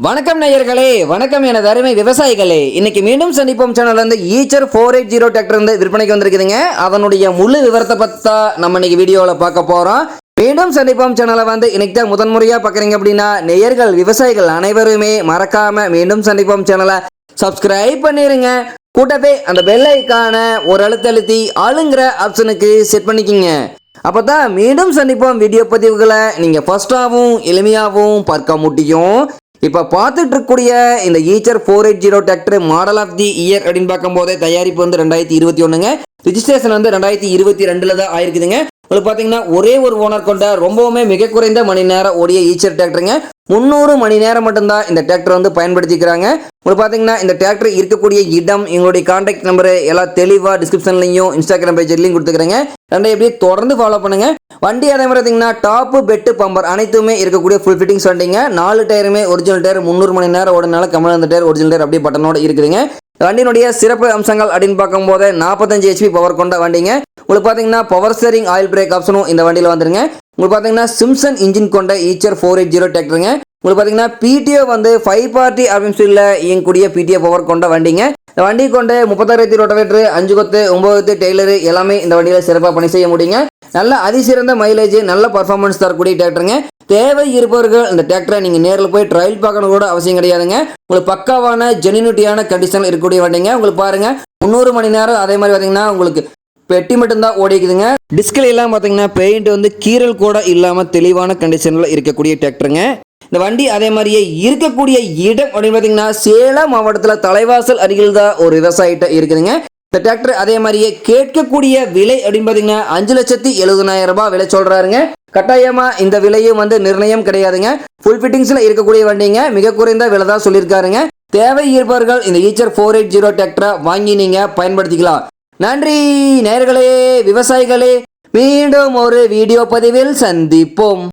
வணக்கம் நேயர்களே, வணக்கம் எனது அருமை விவசாயிகளே. இன்னைக்கு மீண்டும் சந்திப்போம் சேனல்ல இருந்து ஈச்சர் 480 டிராக்டர் வந்து விற்பனைக்கு வந்திருக்குதுங்க. அதனுடைய முழு விவரத்தை பத்தி நம்ம இன்னைக்கு வீடியோல பார்க்க போறோம். மீண்டும் சந்திப்போம் சேனலை வந்து இன்னைக்கு தான் முதன்முறையா பார்க்குறீங்க அப்படின்னா நேயர்கள் விவசாயிகள் அனைவருமே மறக்காம மீண்டும் சந்திப்போம் சேனலை சப்ஸ்கிரைப் பண்ணிருங்க. கூட்டவே அந்த பெல் ஐக்கான ஒரு அழுத்தி ஆளுங்கிற ஆப்ஷனுக்கு செட் பண்ணிக்கிங்க. அப்பதான் மீண்டும் சந்திப்போம் வீடியோ பதிவுகளை நீங்க ஃபர்ஸ்டாகவும் எளிமையாகவும் பார்க்க முடியும். இப்போ பார்த்துட்டு இருக்கக்கூடிய இந்த Eicher 480 tractor model of the year அப்படின்னு பார்க்கும்போதே தயாரிப்பு வந்து 2021ங்க. ரிஜிஸ்ட்ரேஷன் வந்து 2022 தான் ஆயிருக்குதுங்க. உங்களுக்கு பார்த்தீங்கன்னா ஒரே ஒரு ஓனர் கொண்ட ரொம்பவுமே மிக குறைந்த மணி நேரம் ஓடிய ஈச்சர் டிராக்டருங்க. 300 மணி நேரம் மட்டும்தான் இந்த டிராக்டர் வந்து பயன்படுத்திக்கிறாங்க. உங்களுக்கு பார்த்தீங்கன்னா இந்த டிராக்டர் இருக்கக்கூடிய இடம், எங்களுடைய கான்டாக்ட் நம்பரு எல்லாம் தெளிவாக டிஸ்கிரிப்ஷன்லையும் இன்ஸ்டாகிராம் பேஜ்லையும் கொடுத்துக்கிறேங்க. ரெண்டை எப்படி தொடர்ந்து ஃபாலோ பண்ணுங்க. வண்டி அதே மாதிரி பார்த்தீங்கன்னா டாப்பு பெட்டு பம்பர் அனைத்துமே இருக்கக்கூடிய ஃபுல் ஃபிட்டிங்ஸ் வண்டிங்க. 4 டயருமே ஒரிஜினல் டயர், 300 மணி நேரம் ஓடினால கமல் அந்த டயர் ஒரிஜினல் டயர் அப்படியே பட்டனோட இருக்குதுங்க. வண்டியினுடைய சிறப்பு அம்சங்கள் அப்படின்னு பார்க்கும்போது 45 HP பவர் கொண்ட வண்டிங்க. உங்களுக்கு பார்த்தீங்கன்னா பவர் ஸ்டீரிங் ஆயில் பிரேக் ஆப்ஷனும் இந்த வண்டியில் வந்துருங்க. உங்களுக்கு பார்த்தீங்கன்னா சிம்சன் இன்ஜின் கொண்ட ஈச்சர் 480 டிராக்டருங்க. உங்களுக்கு பார்த்தீங்கன்னா பிடிஓ வந்து 5 பார்ட்டி அப்படின்னு சொல்லி இயங்கக்கூடிய பிடிஓ பவர் கொண்ட வண்டிங்க. இந்த வண்டி கொண்டு 36 ரோட்டவேட்டர், 5 கொத்து, 9 கொத்து டெய்லரு எல்லாமே இந்த வண்டியில் சிறப்பாக பணி செய்ய முடியுங்க. நல்ல அதிசிறந்த மைலேஜ், நல்ல பர்ஃபார்மன்ஸ் தரக்கூடிய டிராக்டருங்க. தேவை இருப்பவர்கள் இந்த டிராக்டரை நீங்கள் நேரில் போய் ட்ரையல் பார்க்கணும் கூட அவசியம் கிடையாதுங்க. உங்களுக்கு பக்காவான ஜெனியூனிட்டியான கண்டிஷன் இருக்கக்கூடிய வண்டிங்க. உங்களுக்கு பாருங்க 300 மணி நேரம் அதே மாதிரி பார்த்தீங்கன்னா உங்களுக்கு பெட்டி மட்டும்தான் ஓடிக்குதுங்க. டிஸ்கில் எல்லாம் பார்த்தீங்கன்னா பெயிண்ட் வந்து கீரல் கூட இல்லாமல் தெளிவான கண்டிஷனில் இருக்கக்கூடிய டிராக்டருங்க. இந்த வண்டி அதே மாதிரியே இருக்கக்கூடிய இடம் அப்படின்னு பார்த்தீங்கன்னா சேலம் மாவட்டத்தில் தலைவாசல் அருகில் தான் ஒரு விவசாயிட்ட இருக்குதுங்க. இந்த டிராக்டர் அதே மாதிரியே கேட்கக்கூடிய விலை அப்படின்னு பார்த்தீங்கன்னா 5,70,000 ரூபாய் விலை சொல்றாருங்க. கட்டாயமா இந்த விலையும் வந்து நிர்ணயம் கிடையாதுங்க. ஃபுல் ஃபிட்டிங்ஸ்ல இருக்கக்கூடிய வண்டிங்க. மிக குறைந்த விலை தான் சொல்லியிருக்காருங்க. தேவை இருப்பவர்கள் இந்த ஈச்சர் 480 டிராக்டரை வாங்கி நீங்க பயன்படுத்திக்கலாம். நன்றி நேயர்களே, விவசாயிகளே. மீண்டும் ஒரு வீடியோ பதிவில் சந்திப்போம்.